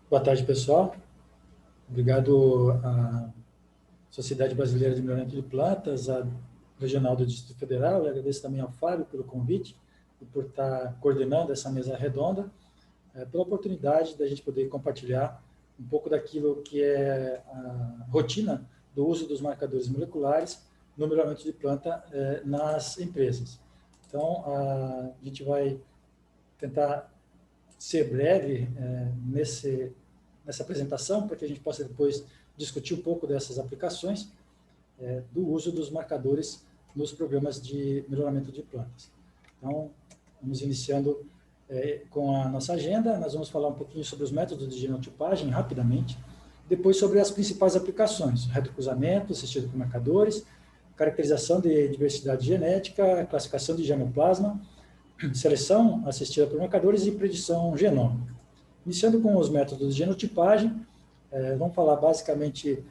Boa tarde, pessoal. Obrigado à Sociedade Brasileira de Melhoramento de Plantas, à Regional do Distrito Federal, e agradeço também ao Fábio pelo convite e por estar coordenando essa mesa redonda, pela oportunidade da gente poder compartilhar um pouco daquilo que é a rotina do uso dos marcadores moleculares no melhoramento de planta nas empresas. Então, a gente vai tentar ser breve nessa apresentação, para que a gente possa depois discutir um pouco dessas aplicações do uso dos marcadores nos programas de melhoramento de plantas. Então, vamos iniciando com a nossa agenda. Nós vamos falar um pouquinho sobre os métodos de genotipagem, rapidamente, depois sobre as principais aplicações, retrocruzamento, assistido por marcadores, caracterização de diversidade genética, classificação de germoplasma, seleção assistida por marcadores e predição genômica. Iniciando com os métodos de genotipagem, vamos falar basicamente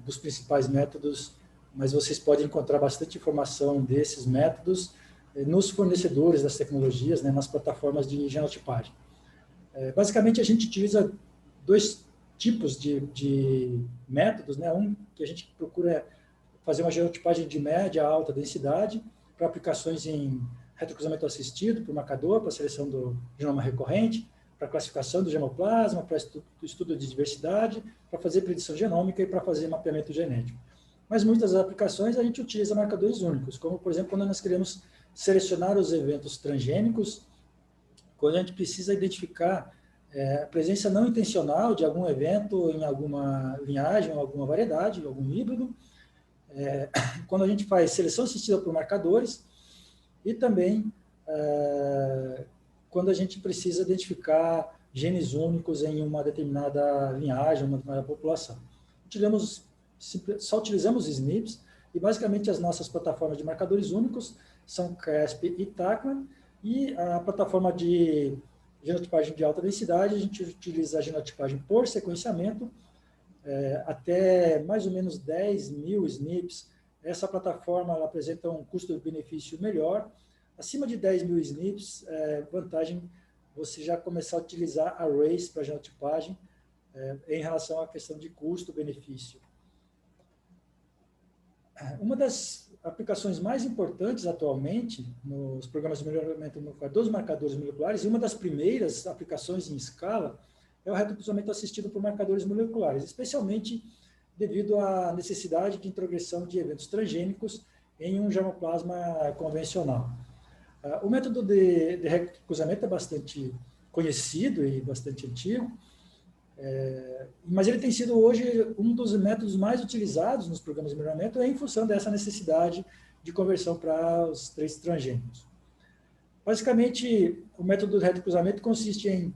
dos principais métodos, mas vocês podem encontrar bastante informação desses métodos nos fornecedores das tecnologias, nas plataformas de genotipagem. Basicamente, a gente utiliza dois tipos de métodos, um que a gente procura fazer uma genotipagem de média a alta densidade, para aplicações em retrocruzamento assistido por marcador, para seleção do genoma recorrente, para classificação do germoplasma, para estudo de diversidade, para fazer predição genômica e para fazer mapeamento genético. Mas muitas das aplicações a gente utiliza marcadores únicos, como, por exemplo, quando nós queremos selecionar os eventos transgênicos, quando a gente precisa identificar a presença não intencional de algum evento em alguma linhagem, ou alguma variedade, algum híbrido, quando a gente faz seleção assistida por marcadores, e também quando a gente precisa identificar genes únicos em uma determinada linhagem, uma determinada população. Só utilizamos SNPs, e basicamente as nossas plataformas de marcadores únicos são CRESP e TACMAN, e a plataforma de genotipagem de alta densidade, a gente utiliza a genotipagem por sequenciamento, até mais ou menos 10.000 SNPs. Essa plataforma ela apresenta um custo-benefício melhor. Acima de 10.000 SNPs, vantagem você já começar a utilizar arrays para genotipagem em relação à questão de custo-benefício. Uma das aplicações mais importantes atualmente nos programas de melhoramento molecular dos marcadores moleculares, e uma das primeiras aplicações em escala, é o retrocruzamento assistido por marcadores moleculares, especialmente devido à necessidade de introgressão de eventos transgênicos em um germoplasma convencional. O método de retrocruzamento é bastante conhecido e bastante antigo, mas ele tem sido hoje um dos métodos mais utilizados nos programas de melhoramento em função dessa necessidade de conversão para os traits transgênicos. Basicamente, o método de retrocruzamento consiste em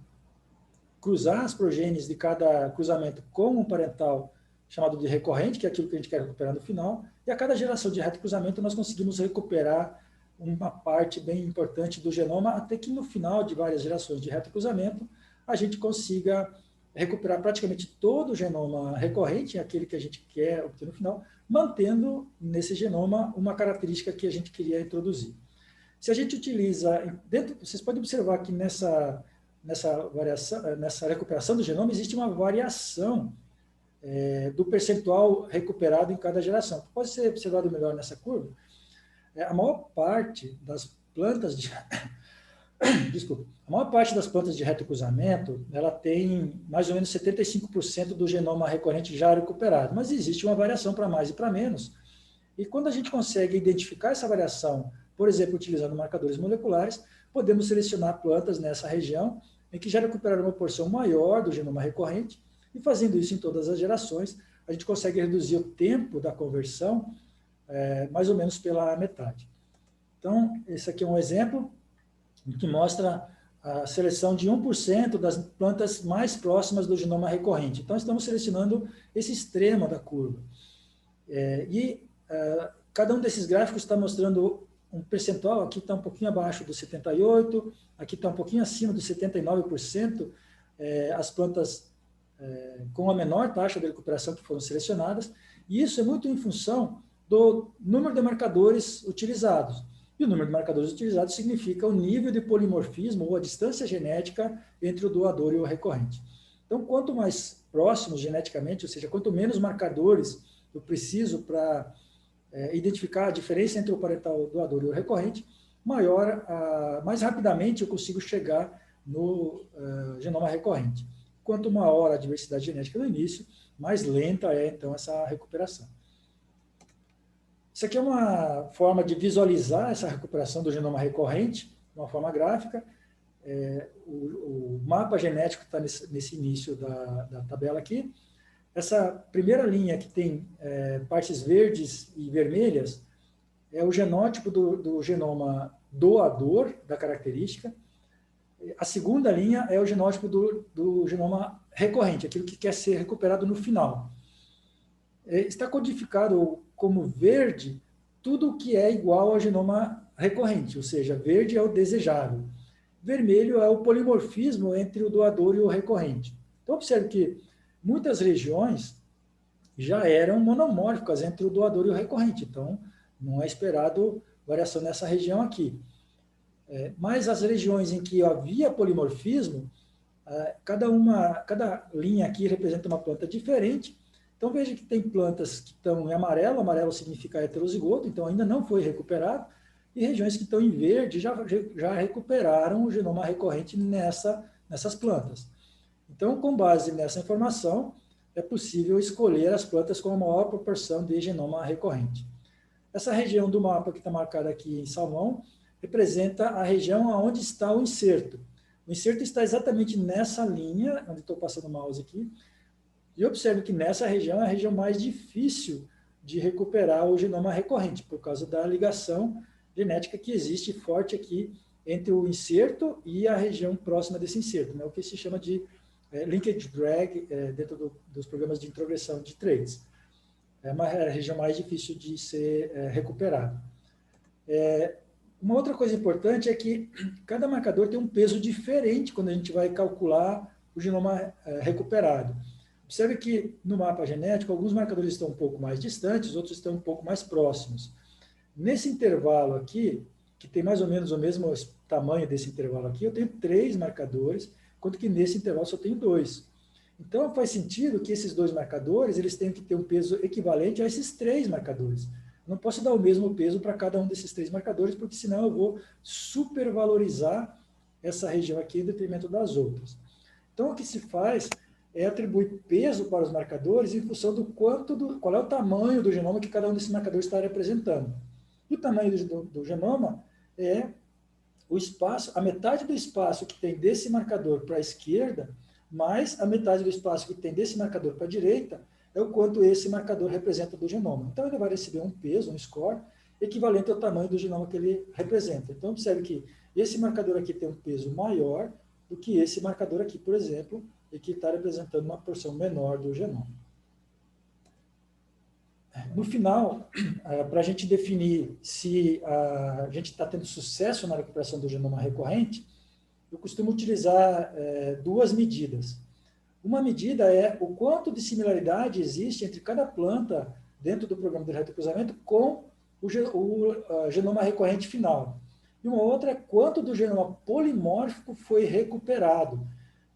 cruzar as progenes de cada cruzamento com um parental chamado de recorrente, que é aquilo que a gente quer recuperar no final, e a cada geração de retrocruzamento nós conseguimos recuperar uma parte bem importante do genoma, até que no final de várias gerações de retrocruzamento a gente consiga recuperar praticamente todo o genoma recorrente, aquele que a gente quer obter no final, mantendo nesse genoma uma característica que a gente queria introduzir. Se a gente utiliza, vocês podem observar que nessa recuperação do genoma existe uma variação do percentual recuperado em cada geração. Pode ser observado melhor nessa curva. A maior parte das plantas de desculpa, a maior parte das plantas de retrocruzamento, ela tem mais ou menos 75% do genoma recorrente já recuperado, mas existe uma variação para mais e para menos. E quando a gente consegue identificar essa variação, por exemplo, utilizando marcadores moleculares, podemos selecionar plantas nessa região em que já recuperaram uma porção maior do genoma recorrente, e fazendo isso em todas as gerações, a gente consegue reduzir o tempo da conversão mais ou menos pela metade. Então, esse aqui é um exemplo que mostra a seleção de 1% das plantas mais próximas do genoma recorrente. Então, estamos selecionando esse extremo da curva. Cada um desses gráficos está mostrando um percentual, aqui está um pouquinho abaixo do 78%, aqui está um pouquinho acima dos 79%, as plantas com a menor taxa de recuperação que foram selecionadas, e isso é muito em função do número de marcadores utilizados. E o número de marcadores utilizados significa o nível de polimorfismo ou a distância genética entre o doador e o recorrente. Então, quanto mais próximos geneticamente, ou seja, quanto menos marcadores eu preciso para identificar a diferença entre o parental doador e o recorrente, mais rapidamente eu consigo chegar no genoma recorrente. Quanto maior a diversidade genética no início, mais lenta é, então, essa recuperação. Isso aqui é uma forma de visualizar essa recuperação do genoma recorrente, de uma forma gráfica. O mapa genético está nesse início da tabela aqui. Essa primeira linha que tem partes verdes e vermelhas é o genótipo do genoma doador da característica. A segunda linha é o genótipo do genoma recorrente, aquilo que quer ser recuperado no final. Está codificado como verde tudo o que é igual ao genoma recorrente, ou seja, verde é o desejável. Vermelho é o polimorfismo entre o doador e o recorrente. Então, observe que muitas regiões já eram monomórficas entre o doador e o recorrente, então não é esperado variação nessa região aqui. Mas as regiões em que havia polimorfismo, cada linha aqui representa uma planta diferente. Então veja que tem plantas que estão em amarelo, amarelo significa heterozigoto, então ainda não foi recuperado, e regiões que estão em verde já recuperaram o genoma recorrente nessas plantas. Então, com base nessa informação, é possível escolher as plantas com a maior proporção de genoma recorrente. Essa região do mapa que está marcada aqui em salmão representa a região onde está o inserto. O inserto está exatamente nessa linha, onde estou passando o mouse aqui, e observe que nessa região é a região mais difícil de recuperar o genoma recorrente, por causa da ligação genética que existe forte aqui entre o inserto e a região próxima desse inserto, né? O que se chama de linkage drag dentro dos programas de introgressão de traits. É uma região mais difícil de ser recuperada. Uma outra coisa importante é que cada marcador tem um peso diferente quando a gente vai calcular o genoma recuperado. Observe que no mapa genético, alguns marcadores estão um pouco mais distantes, outros estão um pouco mais próximos. Nesse intervalo aqui, que tem mais ou menos o mesmo tamanho desse intervalo aqui, eu tenho 3 marcadores, enquanto que nesse intervalo só tenho 2. Então, faz sentido que esses 2 marcadores eles tenham que ter um peso equivalente a esses 3 marcadores. Eu não posso dar o mesmo peso para cada um desses 3 marcadores, porque senão eu vou supervalorizar essa região aqui em detrimento das outras. Então, o que se faz é atribuir peso para os marcadores em função qual é o tamanho do genoma que cada um desses marcadores está representando. E o tamanho do genoma é o espaço, a metade do espaço que tem desse marcador para a esquerda, mais a metade do espaço que tem desse marcador para a direita, é o quanto esse marcador representa do genoma. Então, ele vai receber um peso, um score, equivalente ao tamanho do genoma que ele representa. Então, observe que esse marcador aqui tem um peso maior do que esse marcador aqui, por exemplo, e que está representando uma porção menor do genoma. No final, para a gente definir se a gente está tendo sucesso na recuperação do genoma recorrente, eu costumo utilizar 2 medidas. Uma medida é o quanto de similaridade existe entre cada planta dentro do programa de retrocruzamento com o genoma recorrente final. E uma outra é quanto do genoma polimórfico foi recuperado.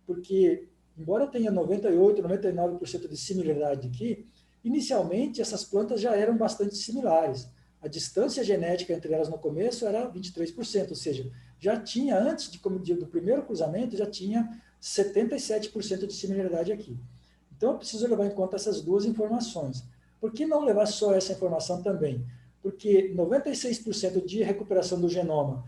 Porque, embora tenha 98%, 99% de similaridade aqui, inicialmente essas plantas já eram bastante similares. A distância genética entre elas no começo era 23%, ou seja, já tinha, antes do primeiro cruzamento, já tinha 77% de similaridade aqui. Então, eu preciso levar em conta essas 2 informações. Por que não levar só essa informação também? Porque 96% de recuperação do genoma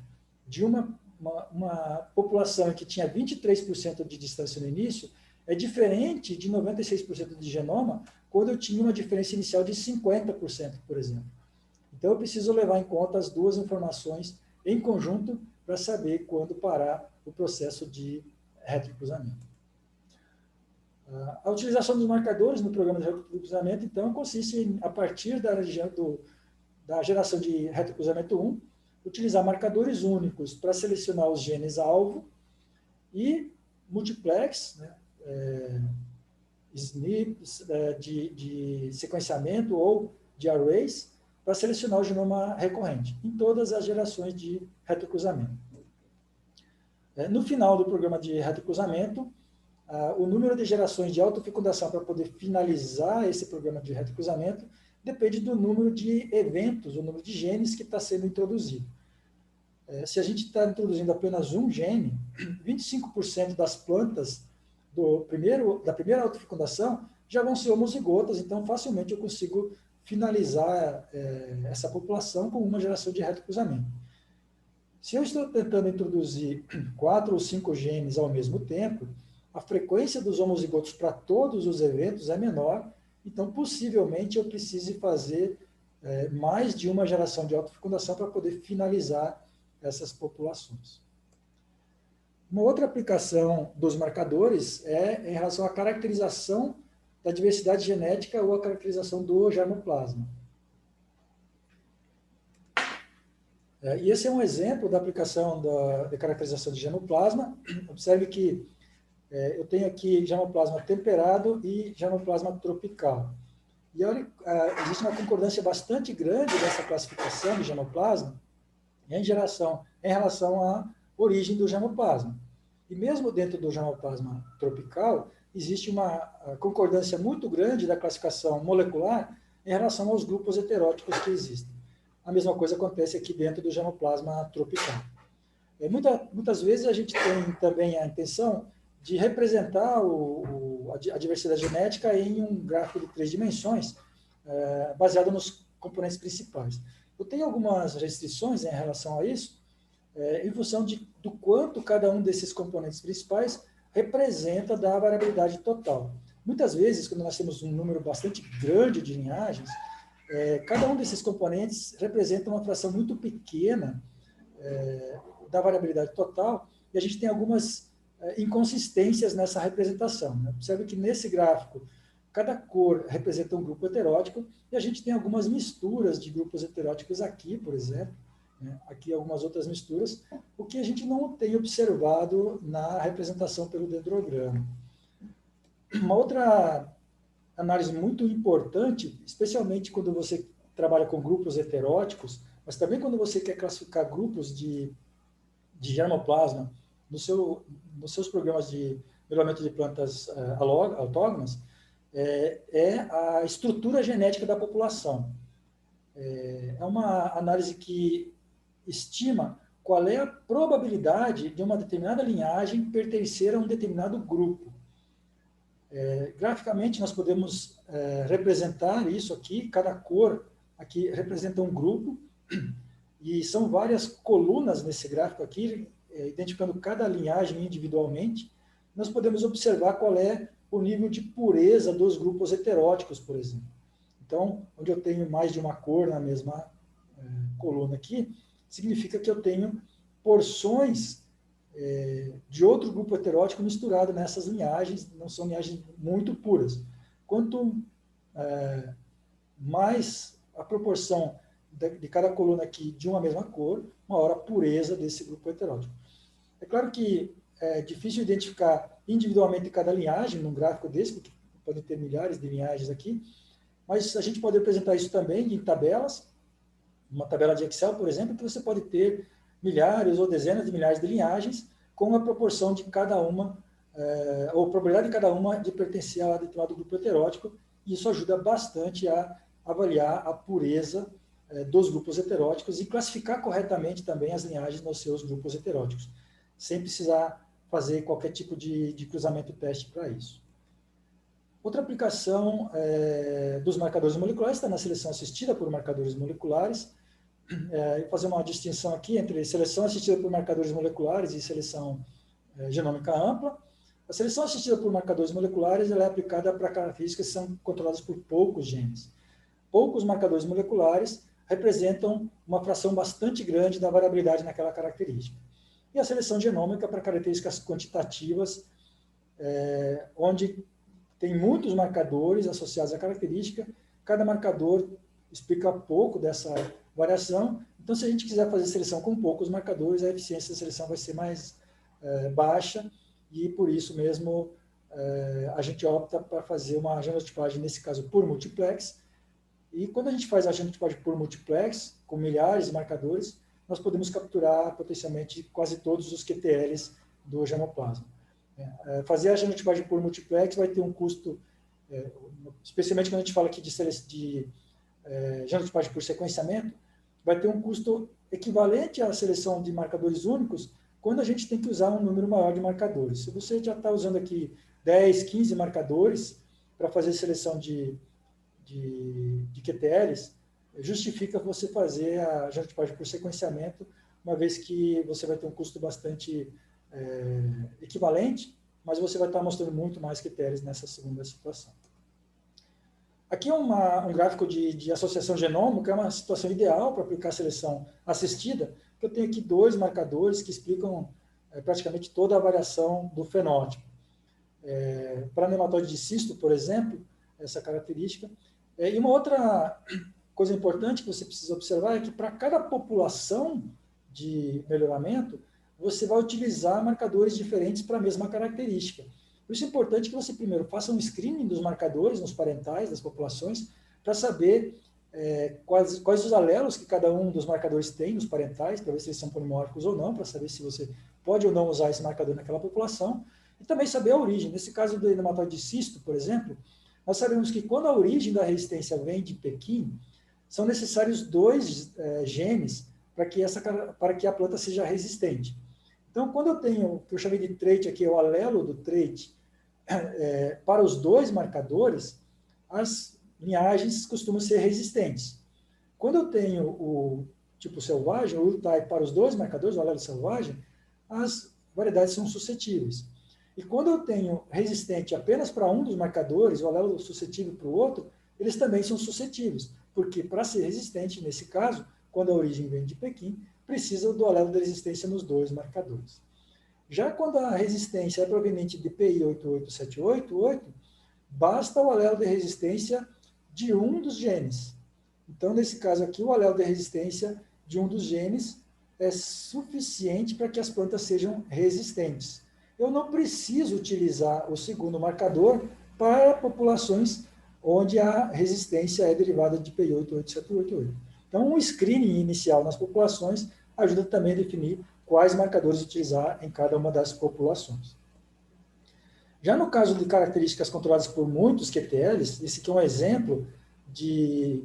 de uma população que tinha 23% de distância no início é diferente de 96% de genoma quando eu tinha uma diferença inicial de 50%, por exemplo. Então, eu preciso levar em conta as 2 informações em conjunto para saber quando parar o processo de retrocruzamento. A utilização dos marcadores no programa de retrocruzamento, então, consiste a partir da geração de retrocruzamento 1, utilizar marcadores únicos para selecionar os genes alvo e multiplex, né, SNPs de sequenciamento ou de arrays para selecionar o genoma recorrente em todas as gerações de retrocruzamento. No final do programa de retrocruzamento, o número de gerações de autofecundação para poder finalizar esse programa de retrocruzamento depende do número de eventos, o número de genes que está sendo introduzido. Se a gente está introduzindo apenas um gene, 25% das plantas da primeira autofecundação já vão ser homozigotas, então facilmente eu consigo finalizar essa população com uma geração de retrocruzamento. Se eu estou tentando introduzir 4 ou 5 genes ao mesmo tempo, a frequência dos homozigotos para todos os eventos é menor, então possivelmente eu precise fazer mais de uma geração de autofecundação para poder finalizar essas populações. Uma outra aplicação dos marcadores é em relação à caracterização da diversidade genética ou a caracterização do germoplasma. E esse é um exemplo da aplicação da caracterização de germoplasma. Observe que eu tenho aqui germoplasma temperado e germoplasma tropical. E olha, existe uma concordância bastante grande dessa classificação de germoplasma em relação à origem do germoplasma. E mesmo dentro do germoplasma tropical, existe uma concordância muito grande da classificação molecular em relação aos grupos heteróticos que existem. A mesma coisa acontece aqui dentro do germoplasma tropical. Muitas vezes a gente tem também a intenção de representar a diversidade genética em um gráfico de 3 dimensões, baseado nos componentes principais. Eu tenho algumas restrições em relação a isso, em função do quanto cada um desses componentes principais representa da variabilidade total. Muitas vezes, quando nós temos um número bastante grande de linhagens, cada um desses componentes representa uma fração muito pequena da variabilidade total, e a gente tem algumas inconsistências nessa representação. Né? Observe que nesse gráfico, cada cor representa um grupo heterótico, e a gente tem algumas misturas de grupos heteróticos aqui, por exemplo, né? Aqui algumas outras misturas, o que a gente não tem observado na representação pelo dendrograma. Uma outra análise muito importante, especialmente quando você trabalha com grupos heteróticos, mas também quando você quer classificar grupos de germoplasma nos seus programas de melhoramento de plantas autógonas, é a estrutura genética da população. É uma análise que estima qual é a probabilidade de uma determinada linhagem pertencer a um determinado grupo. Graficamente, nós podemos representar isso aqui, cada cor aqui representa um grupo, e são várias colunas nesse gráfico aqui, identificando cada linhagem individualmente. Nós podemos observar qual é o nível de pureza dos grupos heteróticos, por exemplo. Então, onde eu tenho mais de uma cor na mesma coluna aqui, significa que eu tenho porções de outro grupo heterótico misturado nessas linhagens, não são linhagens muito puras. Quanto mais a proporção de cada coluna aqui de uma mesma cor, maior a pureza desse grupo heterótico. É claro que é difícil identificar individualmente cada linhagem num gráfico desse, porque pode ter milhares de linhagens aqui, mas a gente pode representar isso também em tabelas, uma tabela de Excel, por exemplo, que você pode ter milhares ou dezenas de milhares de linhagens com a proporção de cada uma, ou a probabilidade de cada uma de pertencer a determinado grupo heterótico, e isso ajuda bastante a avaliar a pureza dos grupos heteróticos e classificar corretamente também as linhagens nos seus grupos heteróticos, sem precisar fazer qualquer tipo de cruzamento teste para isso. Outra aplicação dos marcadores moleculares está na seleção assistida por marcadores moleculares. Eu vou fazer uma distinção aqui entre seleção assistida por marcadores moleculares e seleção genômica ampla. A seleção assistida por marcadores moleculares ela é aplicada para características que são controladas por poucos genes. Poucos marcadores moleculares representam uma fração bastante grande da variabilidade naquela característica. E a seleção genômica para características quantitativas, onde tem muitos marcadores associados à característica, cada marcador explica pouco dessa variação. Então, se a gente quiser fazer seleção com poucos marcadores, a eficiência da seleção vai ser mais baixa, e por isso mesmo a gente opta para fazer uma genotipagem, nesse caso, por multiplex. E quando a gente faz a genotipagem por multiplex, com milhares de marcadores, nós podemos capturar potencialmente quase todos os QTLs do germoplasma. Fazer a genotipagem por multiplex vai ter um custo, especialmente quando a gente fala aqui de genotipagem por sequenciamento, vai ter um custo equivalente à seleção de marcadores únicos quando a gente tem que usar um número maior de marcadores. Se você já está usando aqui 10, 15 marcadores para fazer seleção de QTLs, justifica você fazer a genotipagem por sequenciamento, uma vez que você vai ter um custo bastante equivalente, mas você vai estar mostrando muito mais QTLs nessa segunda situação. Aqui é um gráfico de associação genômica, é uma situação ideal para aplicar a seleção assistida, que eu tenho aqui 2 marcadores que explicam praticamente toda a variação do fenótipo. Para nematóide de cisto, por exemplo, essa característica. E uma outra coisa importante que você precisa observar é que para cada população de melhoramento, você vai utilizar marcadores diferentes para a mesma característica. Por isso é importante que você primeiro faça um screening dos marcadores nos parentais das populações, para saber quais os alelos que cada um dos marcadores tem nos parentais, para ver se eles são polimórficos ou não, para saber se você pode ou não usar esse marcador naquela população, e também saber a origem. Nesse caso do nematóide de cisto, por exemplo, nós sabemos que quando a origem da resistência vem de Pequim, são necessários 2 genes para que a planta seja resistente. Então, quando eu tenho o que eu chamei de trait aqui, o alelo do trait, para os 2 marcadores, as linhagens costumam ser resistentes. Quando eu tenho o tipo selvagem, o type para os 2 marcadores, o alelo selvagem, as variedades são suscetíveis. E quando eu tenho resistente apenas para um dos marcadores, o alelo suscetível para o outro, eles também são suscetíveis, porque para ser resistente, nesse caso, quando a origem vem de Pequim, precisa do alelo de resistência nos 2 marcadores. Já quando a resistência é proveniente de PI 88788, basta o alelo de resistência de um dos genes. Então, nesse caso aqui, o alelo de resistência de um dos genes é suficiente para que as plantas sejam resistentes. Eu não preciso utilizar o segundo marcador para populações onde a resistência é derivada de PI 88788. Então, um screening inicial nas populações ajuda também a definir quais marcadores utilizar em cada uma das populações. Já no caso de características controladas por muitos QTLs, esse aqui é um exemplo de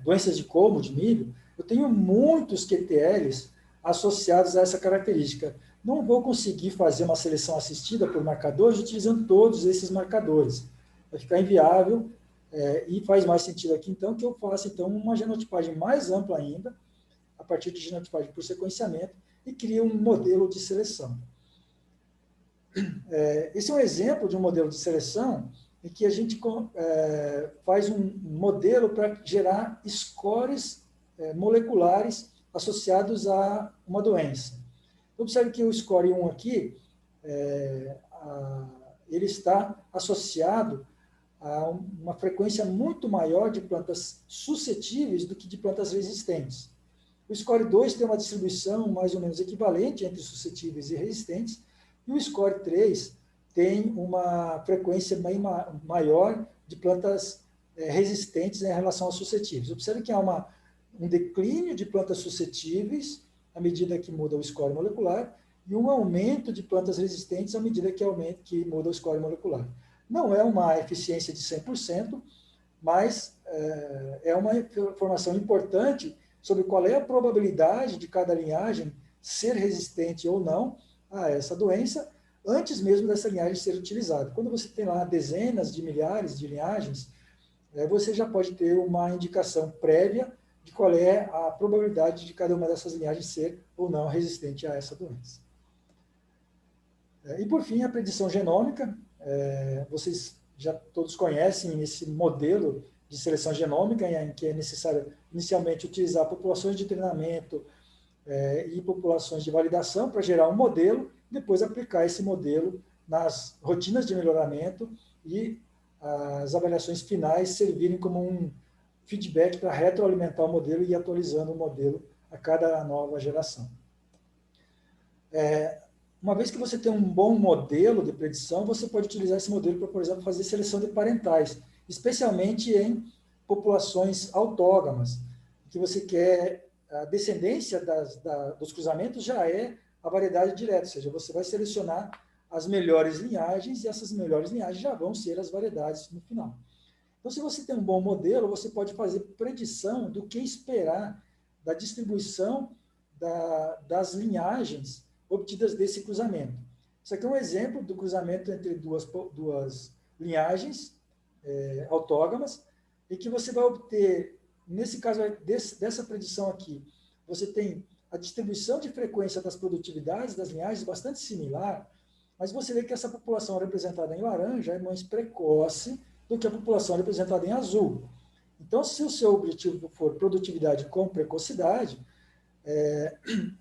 doenças de colmo de milho, eu tenho muitos QTLs associados a essa característica. Não vou conseguir fazer uma seleção assistida por marcadores utilizando todos esses marcadores. Vai ficar inviável e faz mais sentido aqui, então, que eu faça então, uma genotipagem mais ampla ainda, a partir de genotipagem por sequenciamento, e crie um modelo de seleção. Esse é um exemplo de um modelo de seleção em que a gente faz um modelo para gerar scores moleculares associados a uma doença. Observe que o score 1 aqui, ele está associado a uma frequência muito maior de plantas suscetíveis do que de plantas resistentes. O score 2 tem uma distribuição mais ou menos equivalente entre suscetíveis e resistentes, e o score 3 tem uma frequência bem maior de plantas resistentes em relação aos suscetíveis. Observe que há um declínio de plantas suscetíveis à medida que muda o score molecular e um aumento de plantas resistentes à medida que muda o score molecular. Não é uma eficiência de 100%, mas é uma informação importante sobre qual é a probabilidade de cada linhagem ser resistente ou não a essa doença, antes mesmo dessa linhagem ser utilizada. Quando você tem lá dezenas de milhares de linhagens, você já pode ter uma indicação prévia de qual é a probabilidade de cada uma dessas linhagens ser ou não resistente a essa doença. E, por fim, a predição genômica. Vocês já todos conhecem esse modelo de seleção genômica, em que é necessário, inicialmente, utilizar populações de treinamento e populações de validação para gerar um modelo, depois aplicar esse modelo nas rotinas de melhoramento e as avaliações finais servirem como um feedback para retroalimentar o modelo e ir atualizando o modelo a cada nova geração. Uma vez que você tem um bom modelo de predição, você pode utilizar esse modelo para, por exemplo, fazer seleção de parentais, especialmente em populações autógamas, que você quer a descendência dos cruzamentos já é a variedade direta, ou seja, você vai selecionar as melhores linhagens, e essas melhores linhagens já vão ser as variedades no final. Então, se você tem um bom modelo, você pode fazer predição do que esperar da distribuição das linhagens obtidas desse cruzamento. Isso aqui é um exemplo do cruzamento entre duas linhagens autógamas, e que você vai obter, nesse caso dessa predição aqui, você tem a distribuição de frequência das produtividades das linhagens bastante similar, mas você vê que essa população representada em laranja é mais precoce do que a população representada em azul. Então, se o seu objetivo for produtividade com precocidade,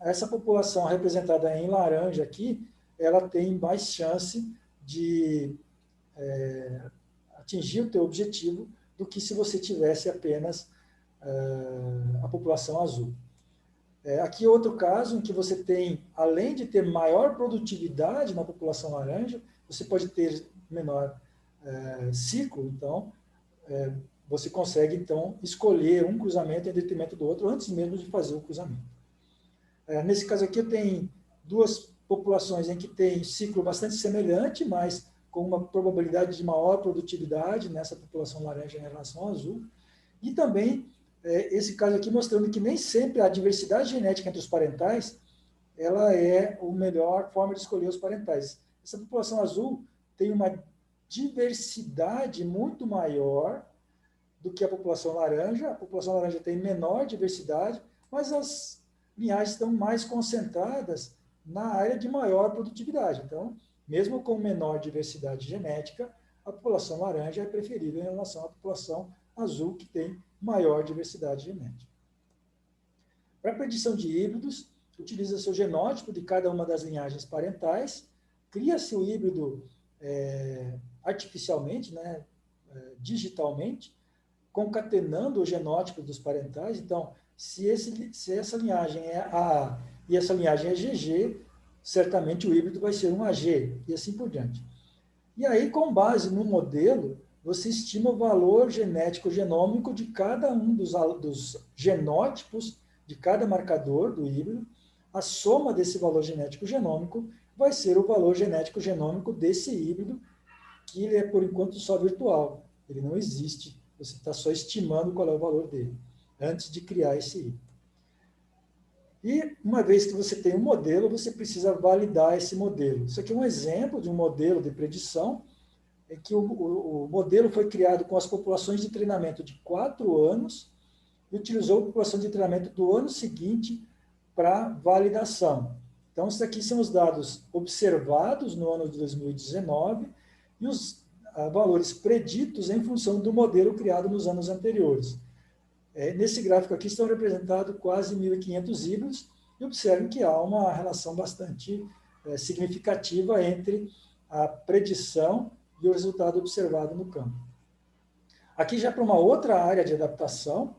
essa população representada em laranja aqui, ela tem mais chance de atingir o teu objetivo do que se você tivesse apenas a população azul. Aqui outro caso em que você tem, além de ter maior produtividade na população laranja, você pode ter menor ciclo, então você consegue então escolher um cruzamento em detrimento do outro antes mesmo de fazer o cruzamento. Nesse caso aqui eu tenho duas populações em que tem ciclo bastante semelhante, mas com uma probabilidade de maior produtividade nessa população laranja em relação ao azul, e também esse caso aqui mostrando que nem sempre a diversidade genética entre os parentais ela é a melhor forma de escolher os parentais. Essa população azul tem uma diversidade muito maior do que a população laranja tem menor diversidade, mas as linhagens estão mais concentradas na área de maior produtividade. Então, mesmo com menor diversidade genética, a população laranja é preferida em relação à população azul, que tem maior diversidade genética. Para a predição de híbridos, utiliza-se o genótipo de cada uma das linhagens parentais, cria-se o híbrido artificialmente, digitalmente, concatenando o genótipo dos parentais. Então, se essa linhagem é AA e essa linhagem é GG, certamente o híbrido vai ser um AG, e assim por diante. E aí, com base no modelo, você estima o valor genético genômico de cada um dos genótipos de cada marcador do híbrido. A soma desse valor genético genômico vai ser o valor genético genômico desse híbrido, que ele é, por enquanto, só virtual. Ele não existe. Você está só estimando qual é o valor dele, antes de criar esse híbrido. E, uma vez que você tem um modelo, você precisa validar esse modelo. Isso aqui é um exemplo de um modelo de predição, em que o modelo foi criado com as populações de treinamento de 4 anos e utilizou a população de treinamento do ano seguinte para validação. Então, esses aqui são os dados observados no ano de 2019 e os valores preditos em função do modelo criado nos anos anteriores. Nesse gráfico aqui estão representados quase 1.500 híbridos, e observem que há uma relação bastante significativa entre a predição e o resultado observado no campo. Aqui já para uma outra área de adaptação,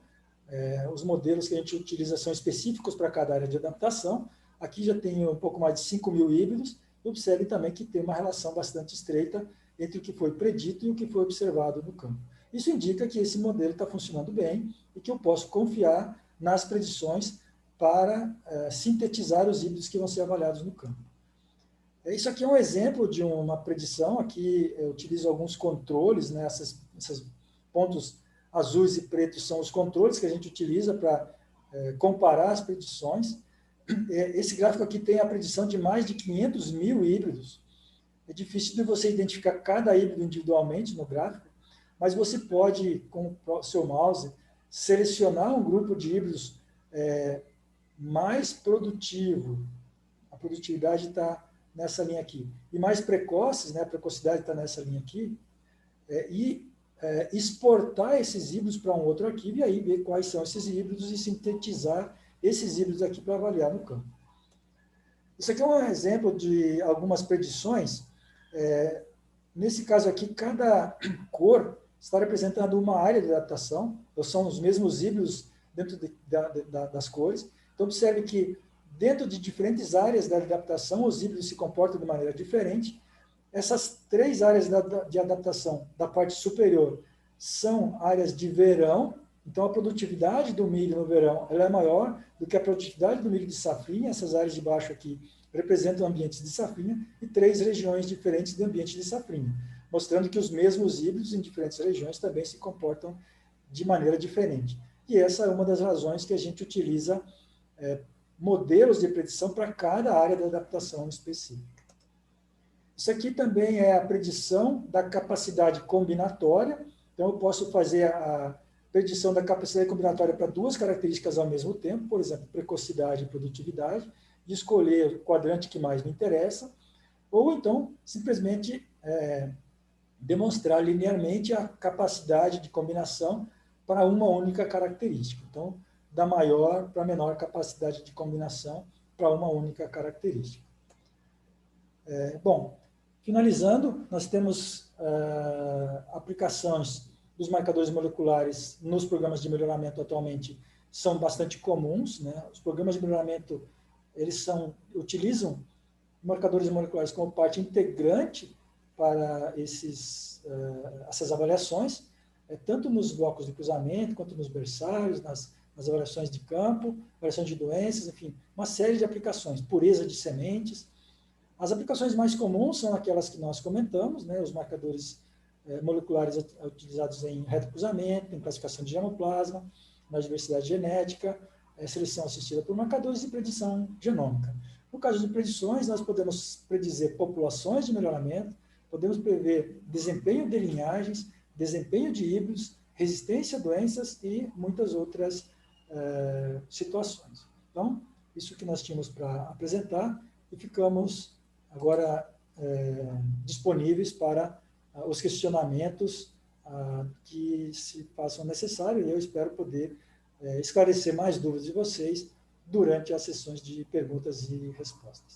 os modelos que a gente utiliza são específicos para cada área de adaptação. Aqui já tem um pouco mais de 5.000 híbridos, e observem também que tem uma relação bastante estreita entre o que foi predito e o que foi observado no campo. Isso indica que esse modelo está funcionando bem e que eu posso confiar nas predições para sintetizar os híbridos que vão ser avaliados no campo. Isso aqui é um exemplo de uma predição. Aqui eu utilizo alguns controles, esses pontos azuis e pretos são os controles que a gente utiliza para comparar as predições. Esse gráfico aqui tem a predição de mais de 500.000 híbridos. É difícil de você identificar cada híbrido individualmente no gráfico, mas você pode, com o seu mouse, selecionar um grupo de híbridos mais produtivo. A produtividade está nessa linha aqui. E mais precoces, a precocidade está nessa linha aqui, e exportar esses híbridos para um outro arquivo e aí ver quais são esses híbridos e sintetizar esses híbridos aqui para avaliar no campo. Isso aqui é um exemplo de algumas predições. Nesse caso aqui, cada cor está representando uma área de adaptação, ou são os mesmos híbridos dentro das cores. Então, observe que dentro de diferentes áreas da adaptação, os híbridos se comportam de maneira diferente. Essas 3 áreas de adaptação da parte superior são áreas de verão. Então, a produtividade do milho no verão ela é maior do que a produtividade do milho de safrinha. Essas áreas de baixo aqui representam ambientes de safrinha e 3 regiões diferentes de ambiente de safrinha, mostrando que os mesmos híbridos em diferentes regiões também se comportam de maneira diferente. E essa é uma das razões que a gente utiliza modelos de predição para cada área da adaptação específica. Isso aqui também é a predição da capacidade combinatória. Então, eu posso fazer a predição da capacidade combinatória para 2 características ao mesmo tempo, por exemplo, precocidade e produtividade, e escolher o quadrante que mais me interessa, ou então, simplesmente, demonstrar linearmente a capacidade de combinação para uma única característica. Então, da maior para a menor capacidade de combinação para uma única característica. Bom, finalizando, nós temos aplicações dos marcadores moleculares nos programas de melhoramento atualmente são bastante comuns, né? Os programas de melhoramento eles utilizam marcadores moleculares como parte integrante para essas avaliações, tanto nos blocos de cruzamento, quanto nos berçários, nas avaliações de campo, avaliações de doenças, enfim, uma série de aplicações, pureza de sementes. As aplicações mais comuns são aquelas que nós comentamos, né, os marcadores moleculares utilizados em retrocruzamento, em classificação de germoplasma, na diversidade genética, seleção assistida por marcadores e predição genômica. No caso de predições, nós podemos predizer populações de melhoramento, podemos prever desempenho de linhagens, desempenho de híbridos, resistência a doenças e muitas outras situações. Então, isso que nós tínhamos para apresentar e ficamos agora disponíveis para os questionamentos que se façam necessários, e eu espero poder esclarecer mais dúvidas de vocês durante as sessões de perguntas e respostas.